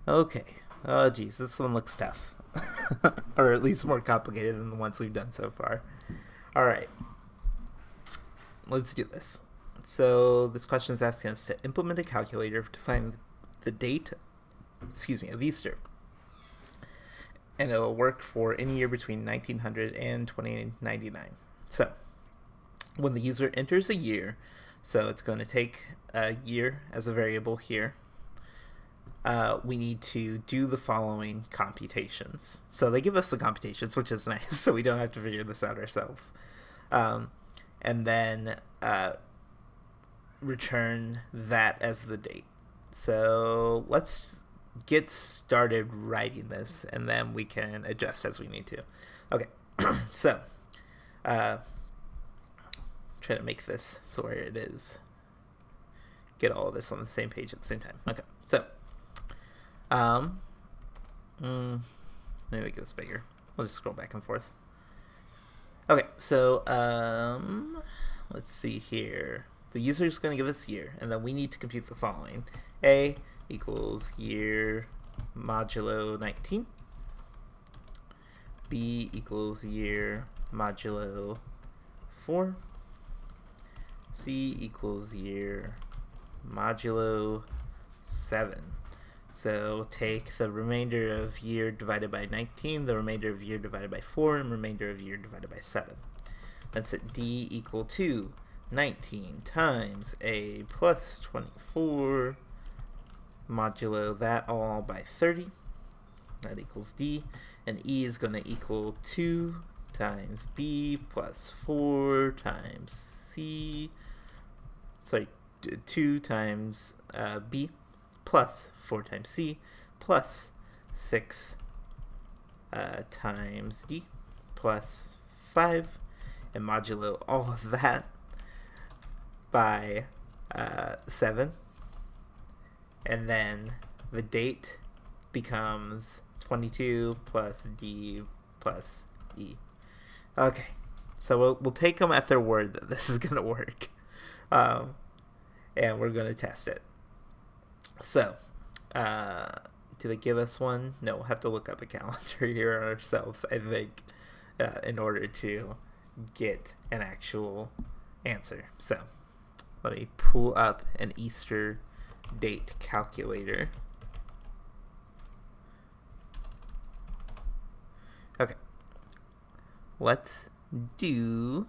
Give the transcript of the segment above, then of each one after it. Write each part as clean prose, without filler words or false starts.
Okay. Oh, geez, this one looks tough. Or at least more complicated than the ones we've done so far. All right, let's do this. So this question is asking us to implement a calculator to find the date, of Easter. And it'll work for any year between 1900 and 2099. So when the user enters a year, so it's going to take a year as a variable here, we need to do the following computations. So they give us the computations, which is nice, so we don't have to figure this out ourselves. And then return that as the date. So let's get started writing this, and then we can adjust as we need to. Okay, so try to make this so where it is. Get all of this on the same page at the same time. Okay, so let me make this bigger. We'll just scroll back and forth. Okay, so let's see here. The user is going to give us year, and then we need to compute the following. A equals year modulo 19. B equals year modulo 4. C equals year modulo 7. So take the remainder of year divided by 19, the remainder of year divided by 4, and remainder of year divided by 7. That's at D equal to 19 times A plus 24 modulo that all by 30. That equals D. And E is going to equal 2 times B plus 4 times C. Sorry, 2 times B plus 4 times C plus 6 times D plus 5, and modulo all of that by 7. And then the date becomes 22 plus D plus E. Okay, so we'll take them at their word that this is going to work. And we're going to test it. So, do they give us one? No, we'll have to look up a calendar here ourselves, I think, in order to get an actual answer. So, let me pull up an Easter date calculator. Okay, let's do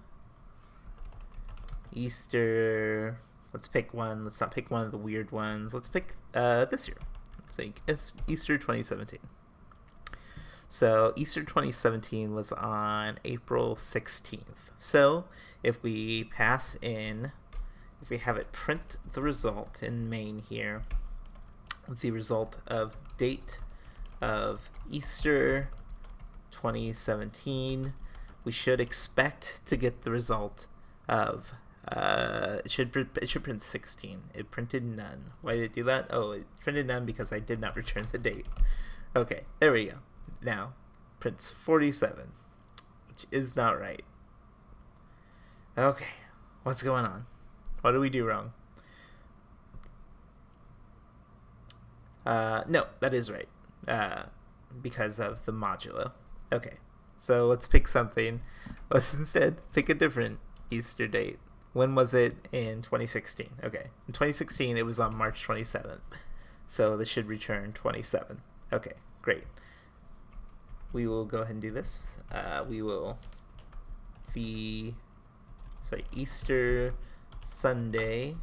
Easter. Let's pick one. Let's not pick one of the weird ones. Let's pick this year. Let's think it's Easter 2017. So Easter 2017 was on April 16th. So if we pass in, if we have it print the result in main here, the result of date of Easter 2017, we should expect to get the result of it should print 16. It printed none. Why did it do that? Oh, it printed none because I did not return the date. Okay, there we go. Now prints 47, which is not right. Okay, what's going on? What did we do wrong? No, that is right. Because of the modulo. Okay, so let's pick something. Let's instead pick a different Easter date. When was it in 2016? Okay, in 2016 it was on March 27th. So this should return 27. Okay, great. We will go ahead and do this. We will Easter Sunday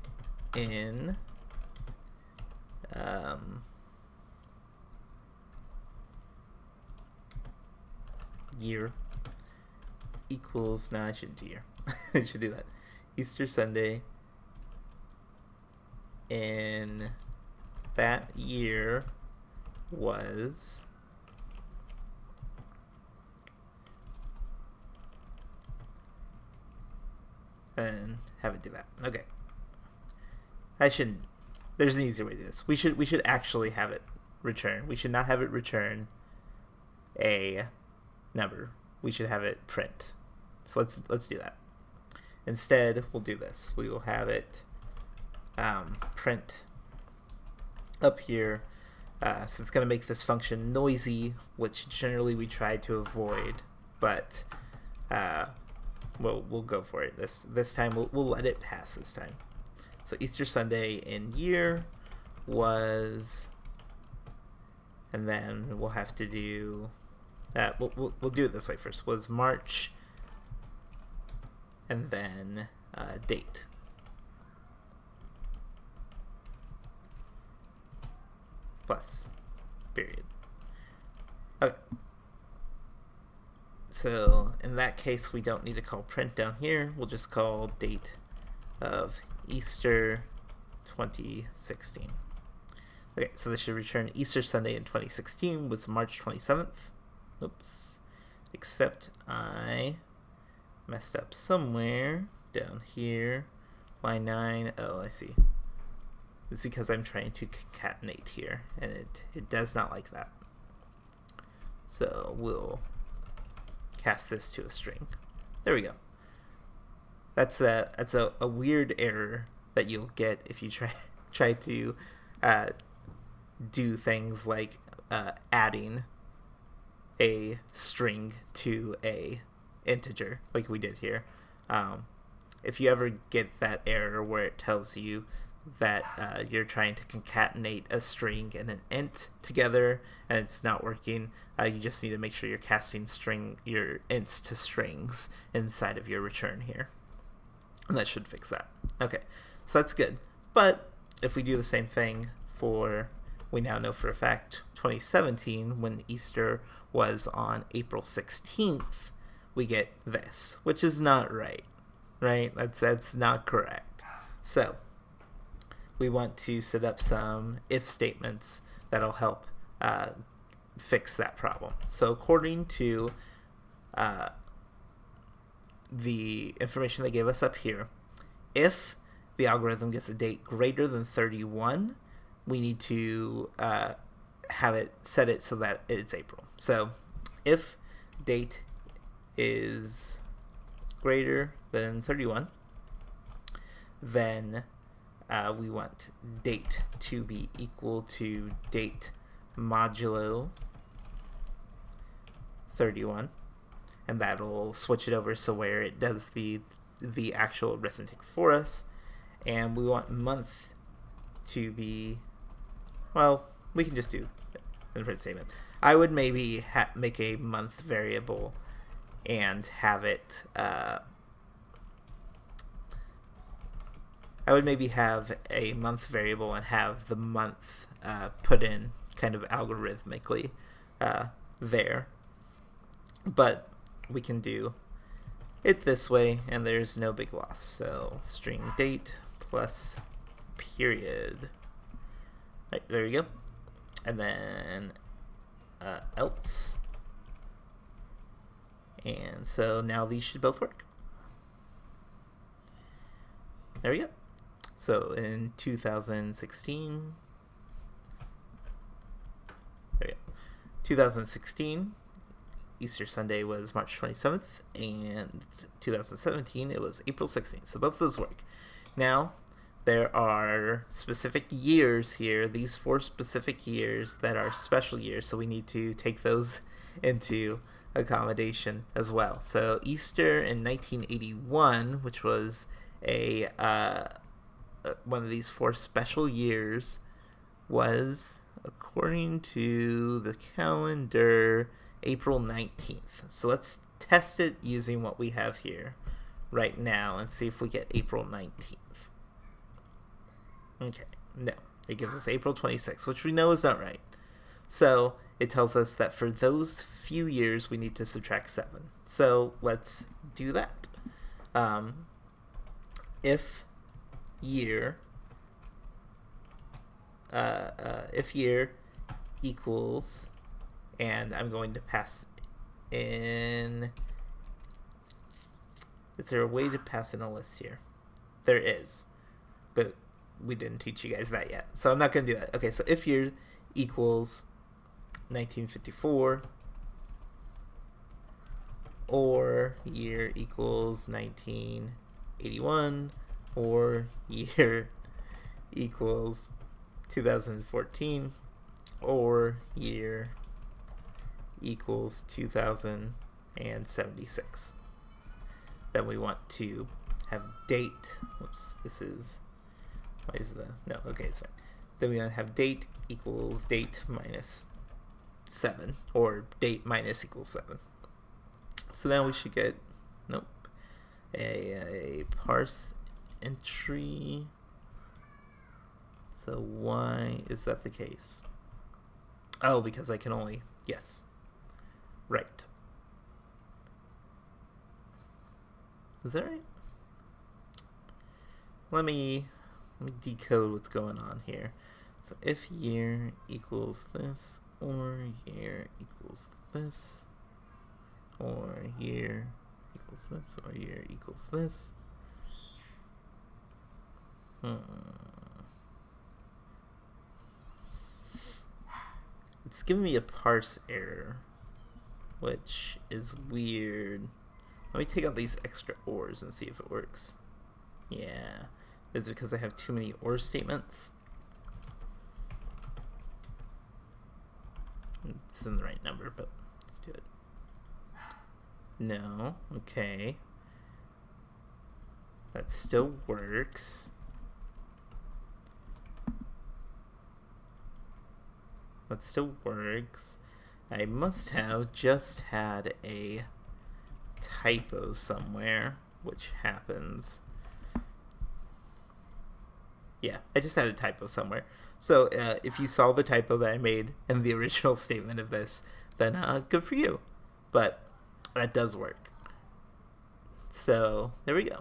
in year equals, no, I shouldn't do year. I should do that. Easter Sunday in that year was and have it do that. Okay. I shouldn't. There's an easier way to do this. We should actually have it return. We should not have it return a number. We should have it print. So let's do that. Instead, we'll do this. We will have it print up here So it's going to make this function noisy, which generally we try to avoid, but we'll go for it. This time we'll let it pass this time. So Easter Sunday in year was, and then we'll have to do, we'll do it this way first, was March, and then date. Plus period. Okay. So in that case, we don't need to call print down here. We'll just call date of Easter 2016. Okay, so this should return Easter Sunday in 2016 was March 27th. Oops. Except I messed up somewhere down here. Line 9. Oh, I see. It's because I'm trying to concatenate here, and it does not like that. So we'll cast this to a string. There we go. That's a weird error that you'll get if you try to do things like adding a string to a integer like we did here. If you ever get that error where it tells you that you're trying to concatenate a string and an int together and it's not working, you just need to make sure you're casting your ints to strings inside of your return here, and that should fix that. Okay, so that's good. But if we do the same thing for, we now know for a fact 2017, when Easter was on April 16th, we get this, which is not right? That's not correct. So we want to set up some if statements that'll help fix that problem. So according to the information they gave us up here, if the algorithm gets a date greater than 31, we need to have it set it so that it's April. So if date is greater than 31, then we want date to be equal to date modulo 31, and that'll switch it over so where it does the actual arithmetic for us. And we want month to be, well, we can just do the print statement. I would maybe make a month variable and have it I would maybe have a month variable and have the month put in kind of algorithmically there. But we can do it this way, and there's no big loss. So string date plus period. Right, there we go. And then else. And so now these should both work. There we go. So in 2016, there we go. 2016, Easter Sunday was March 27th, and 2017 it was April 16th. So both of those work. Now there are specific years here, these 4 specific years that are special years, so we need to take those into accommodation as well. So Easter in 1981, which was a one of these 4 special years, was, according to the calendar, April 19th. So let's test it using what we have here right now and see if we get April 19th. Okay, no, it gives us April 26th, which we know is not right. So it tells us that for those few years we need to subtract 7. So let's do that. If year equals, and I'm going to pass in, is there a way to pass in a list here? There is, but we didn't teach you guys that yet, so I'm not going to do that. Okay, so if year equals 1954, or year equals 1981, or year equals 2014, or year equals 2076. Then we want to have date. Whoops, this is, why is the, no, okay, it's fine. Then we want to have date equals date minus 7, or date minus equals 7. So now we should get, nope, a parse entry. So why is that the case? Oh, because I can only, yes, right. Is that right? Let me decode what's going on here. So if year equals this, or year equals this, or year equals this, or year equals this. It's giving me a parse error, which is weird. Let me take out these extra ors and see if it works. Yeah, is it because I have too many or statements? It's in the right number, but let's do it. No, okay. That still works. That still works. I must have just had a typo somewhere, which happens. Yeah, I just had a typo somewhere. So if you saw the typo that I made in the original statement of this, then good for you. But that does work. So there we go.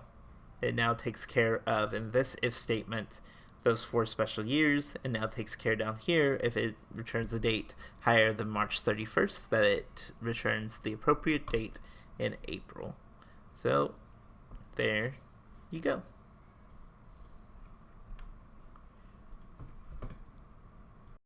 It now takes care of, in this if statement, those 4 special years, and now takes care down here, if it returns a date higher than March 31st, that it returns the appropriate date in April. So there you go.